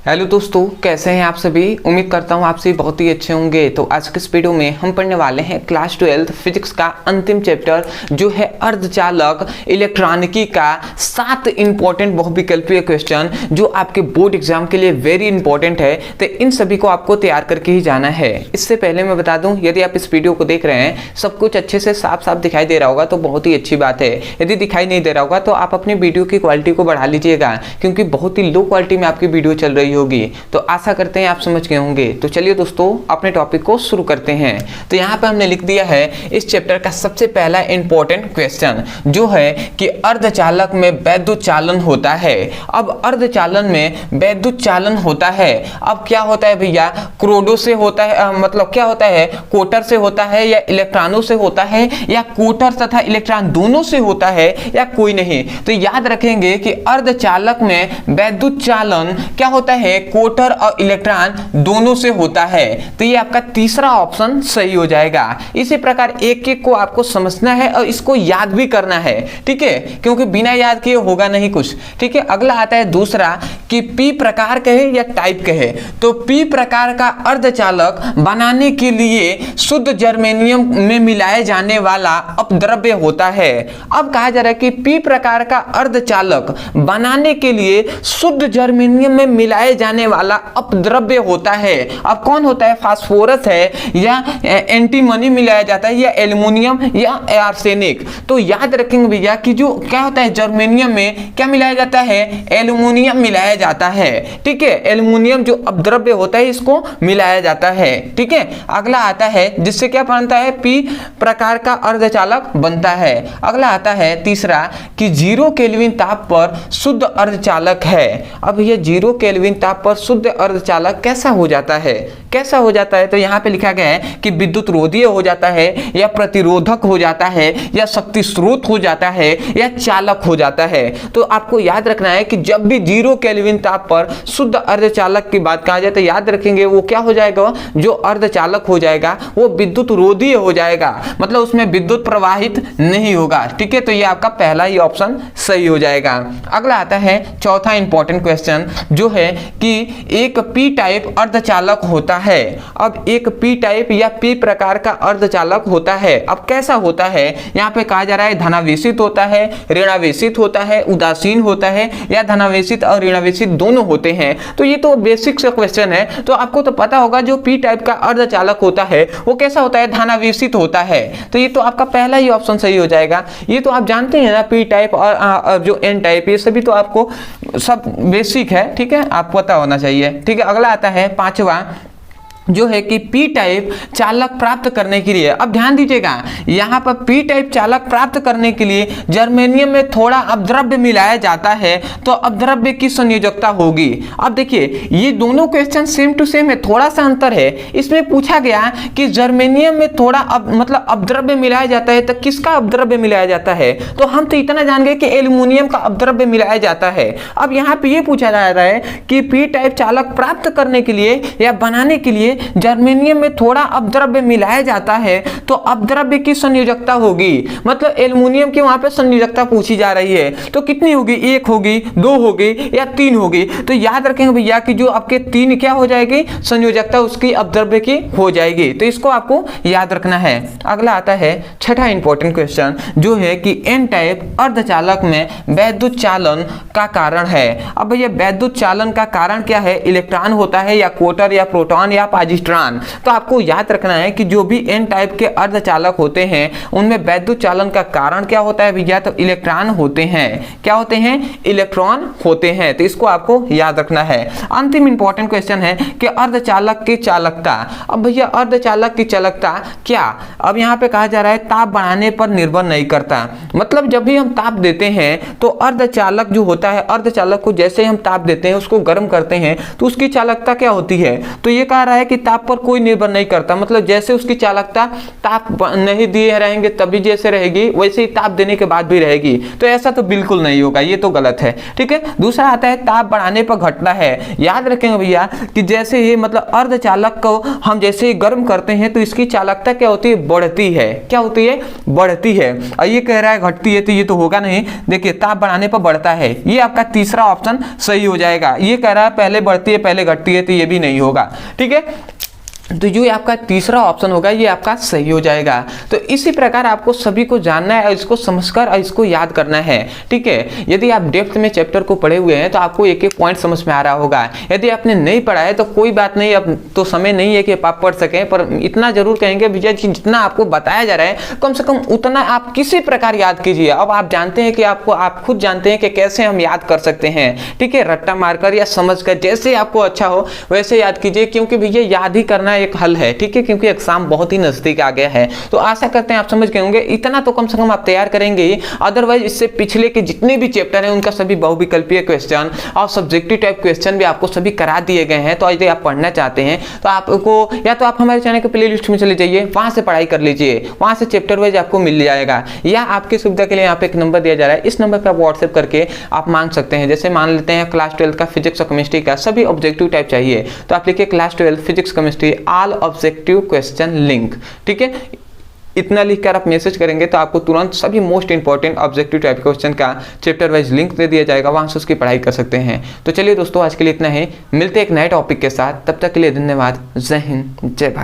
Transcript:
Hello दोस्तों, कैसे हैं आप सभी। उम्मीद करता हूं आप सभी बहुत ही अच्छे होंगे। तो आज के इस वीडियो में हम पढ़ने वाले हैं क्लास 12 फिजिक्स का अंतिम चैप्टर जो है अर्धचालक इलेक्ट्रॉनिकी का 7 इंपॉर्टेंट बहुविकल्पीय क्वेश्चन जो आपके बोर्ड एग्जाम के लिए वेरी इंपॉर्टेंट है। तो इन सभी को आपको तैयार करके ही जाना है। इससे पहले मैं बता दूं, यदि आप इस वीडियो को देख रहे हैं सब कुछ अच्छे से साफ साफ दिखाई दे रहा होगा तो बहुत ही अच्छी बात है। यदि दिखाई नहीं दे रहा होगा तो आप अपनी वीडियो की क्वालिटी को बढ़ा लीजिएगा, क्योंकि बहुत ही लो क्वालिटी में आपकी वीडियो चल रही होगी। तो आशा करते हैं आप समझ गए होंगे। तो चलिए दोस्तों अपने टॉपिक को शुरू करते हैं। तो यहाँ पे हमने लिख दिया है इस चैप्टर का सबसे पहला इंपॉर्टेंट क्वेश्चन जो है कि अर्धचालक में वैद्युत चालन होता है। अब अर्धचालन में वैद्युत चालन होता है, अब क्या होता है भैया, क्रोडो से होता है, मतलब क्या होता है, कोटर से होता है या इलेक्ट्रॉनों से होता है या कोटर तथा इलेक्ट्रॉन दोनों से होता है या कोई नहीं। तो याद रखेंगे कि अर्धचालक में वैद्युत चालन क्या होता है, कोटर और इलेक्ट्रॉन दोनों से होता है। तो ये आपका तीसरा ऑप्शन सही हो जाएगा। इसी प्रकार एक एक को आपको समझना है और इसको याद भी करना है, ठीक है, क्योंकि बिना याद किए होगा नहीं कुछ, ठीक है। अगला आता है दूसरा कि पी प्रकार कहे या टाइप कहे। तो पी प्रकार का अर्धचालक बनाने के लिए शुद्ध जर्मेनियम में मिलाए जाने वाला अपद्रव्य होता है। अब कहा जा रहा है कि पी प्रकार का अर्धचालक बनाने के लिए शुद्ध जर्मेनियम में मिलाए जाने वाला अपद्रव्य होता है। अब कौन होता है, फास्फोरस है या एंटीमनी मिलाया जाता है या एल्युमिनियम या आर्सेनिक। तो याद रखेंगे भैया कि जो क्या होता है, जर्मेनियम में क्या मिलाया जाता है, एल्युमिनियम मिलाया जाता है, ठीक है। एल्युमिनियम जो अपद्रव्य होता है इसको मिलाया जाता है, ठीक है। अगला आता है जिससे क्या बनता है, पी प्रकार का अर्धचालक बनता है। अगला आता है तीसरा कि 0 केल्विन ताप पर शुद्ध अर्धचालक है। अब ये 0 केल्विन ताप पर शुद्ध अर्धचालक कैसा हो जाता है, कैसा हो जाता है। तो यहाँ पे लिखा गया है कि विद्युत रोधीय हो जाता है या प्रतिरोधक हो जाता है या शक्ति स्रोत हो जाता है या चालक हो जाता है। तो आपको याद रखना है कि जब भी 0 केल्विन ताप पर शुद्ध अर्धचालक की बात कहा जाए तो याद रखेंगे वो क्या हो जाएगा, जो अर्धचालक हो जाएगा वो विद्युत रोधीय हो जाएगा, मतलब उसमें विद्युत प्रवाहित नहीं होगा, ठीक है। तो ये आपका पहला ही ऑप्शन सही हो जाएगा। अगला आता है चौथा इंपॉर्टेंट क्वेश्चन जो है कि एक पी टाइप अर्धचालक होता है। अब एक पी टाइप या पी प्रकार का अर्धचालक होता है। अब कैसा होता है, यहाँ पे कहा जा रहा है धनावेशित होता है, ऋणावेशित होता है, उदासीन होता है या धनावेशित और ऋणावेशित दोनों होते हैं। तो ये तो बेसिक सा क्वेश्चन है, तो आपको तो पता होगा जो पी टाइप का अर्धचालक होता है वो कैसा होता है, धनावेशित होता है। तो ये तो आपका पहला ही ऑप्शन सही हो जाएगा। ये तो आप जानते हैं ना, पी टाइप और जो एन टाइप, ये सभी तो आपको सब बेसिक है, ठीक है, आपको पता होना चाहिए, ठीक है। अगला आता है पांचवा जो है कि पी टाइप चालक प्राप्त करने के लिए। अब ध्यान दीजिएगा, यहाँ पर पी टाइप चालक प्राप्त करने के लिए जर्मेनियम में थोड़ा अपद्रव्य मिलाया जाता है तो अपद्रव्य की संयोजकता होगी। अब देखिए ये दोनों क्वेश्चन सेम टू सेम है, थोड़ा सा अंतर है। इसमें पूछा गया कि जर्मेनियम में थोड़ा मतलब अपद्रव्य मिलाया जाता है, तो किसका अपद्रव्य मिलाया जाता है, तो हम तो इतना जान गए कि एल्युमिनियम का अपद्रव्य मिलाया जाता है। अब यहाँ पे ये पूछा जा रहा है कि पी टाइप चालक प्राप्त करने के लिए या बनाने के लिए जर्मेनियम में थोड़ा अपद्रव्य मिलाया जाता है तो अपद्रव्य की संयोजकता होगी, मतलब एल्युमिनियम की वहां पे संयोजकता पूछी जा रही है। तो कितनी होगी, 1 होगी, 2 होगी या 3 होगी। तो याद रखेंगे भैया कि जो आपके 3 क्या हो जाएगी, संयोजकता उसकी अपद्रव्य की हो जाएगी। तो इसको आपको याद रखना है। अगला आता है छठा इंपॉर्टेंट क्वेश्चन जो है कि एन टाइप अर्धचालक में वैद्युत चालन का कारण है। अब भैया वैद्युत चालन का कारण क्या है, इलेक्ट्रॉन होता है या कोटर या प्रोटॉन या पॉजिट्रॉन। तो आपको याद रखना है कि जो भी एन टाइप के अर्धचालक होते हैं उनमें वैद्युत चालन का कारण क्या होता है भैया, तो इलेक्ट्रॉन होते हैं। क्या होते हैं, इलेक्ट्रॉन होते हैं। तो इसको आपको याद रखना है। अंतिम इंपॉर्टेंट क्वेश्चन है कि अर्धचालक की चालकता। अब भैया अर्धचालक की चालकता क्या, अब यहाँ पे कहा जा रहा है ताप बढ़ाने पर निर्भर नहीं करता, मतलब जब भी हम ताप देते हैं तो अर्धचालक जो होता है, अर्धचालक को जैसे हम ताप देते हैं उसको गर्म करते हैं तो उसकी चालकता क्या होती है। तो ये कह रहा है कि आपकी ताप पर कोई निर्भर नहीं करता, मतलब जैसे उसकी चालकता ताप नहीं दिए रहेंगे तभी जैसे रहेगी वैसे ही ताप देने के बाद भी रहेगी, तो ऐसा तो बिल्कुल नहीं होगा, ये तो गलत है। ठीक है, दूसरा आता है ताप बढ़ाने पर घटना है। याद रखेंगे भैया कि जैसे ये मतलब अर्धचालक को हम जैसे ही गर्म करते हैं तो इसकी चालकता क्या होती है, बढ़ती है। क्या होती है, बढ़ती है। और ये कह रहा है घटती है, तो ये तो होगा नहीं। देखिए ताप बढ़ाने पर बढ़ता है, ये आपका तीसरा ऑप्शन सही हो जाएगा। ये कह रहा है पहले बढ़ती है पहले घटती है, तो ये भी नहीं होगा। ठीक है, तो जो आपका तीसरा ऑप्शन होगा ये आपका सही हो जाएगा। तो इसी प्रकार आपको सभी को जानना है और इसको समझकर और इसको याद करना है। ठीक है, यदि आप डेप्थ में चैप्टर को पढ़े हुए हैं तो आपको एक एक पॉइंट समझ में आ रहा होगा। यदि आपने नहीं पढ़ा है तो कोई बात नहीं, अब तो समय नहीं है कि आप पढ़ सकें, पर इतना जरूर कहेंगे विजय जी जितना आपको बताया जा रहा है कम से कम उतना आप किसी प्रकार याद कीजिए। अब आप जानते हैं कि आप खुद जानते हैं कि कैसे हम याद कर सकते हैं। ठीक है, रट्टा मारकर या समझकर, जैसे आपको अच्छा हो वैसे याद कीजिए, क्योंकि भैया याद ही करना एक हल है। ठीक है, क्योंकि एग्जाम बहुत ही नजदीक आ गया है। तो आशा करते हैं आप समझ गए होंगे, इतना तो कम से कम आप तैयार करेंगे। अदरवाइज इससे पिछले के जितने भी चैप्टर हैं उनका सभी बहुविकल्पीय क्वेश्चन और सब्जेक्टिव टाइप क्वेश्चन भी आपको सभी करा दिए गए हैं। तो यदि आप पढ़ना चाहते हैं तो आपको या तो आप हमारे चैनल के प्लेलिस्ट में चले जाइए, वहां से पढ़ाई कर लीजिए, वहां से चैप्टर वाइज आपको मिल जाएगा। या आपकी सुविधा के लिए यहाँ पे एक नंबर दिया जा रहा है, इस नंबर पर आप व्हाट्सएप करके आप मांग सकते हैं। जैसे मान लेते हैं क्लास 12 का फिजिक्स और केमिस्ट्री का सभी ऑब्जेक्टिव टाइप चाहिए तो आप लिखिए class 12 physics chemistry all objective question link. ठीक है, इतना लिखकर आप मैसेज करेंगे तो आपको तुरंत सभी most important objective type question का चैप्टर वाइज लिंक दे दिया जाएगा, वहां से उसकी पढ़ाई कर सकते हैं। तो चलिए दोस्तों आज के लिए इतना ही, मिलते हैं एक नए टॉपिक के साथ, तब तक के लिए धन्यवाद। जय हिंद, जय भारत।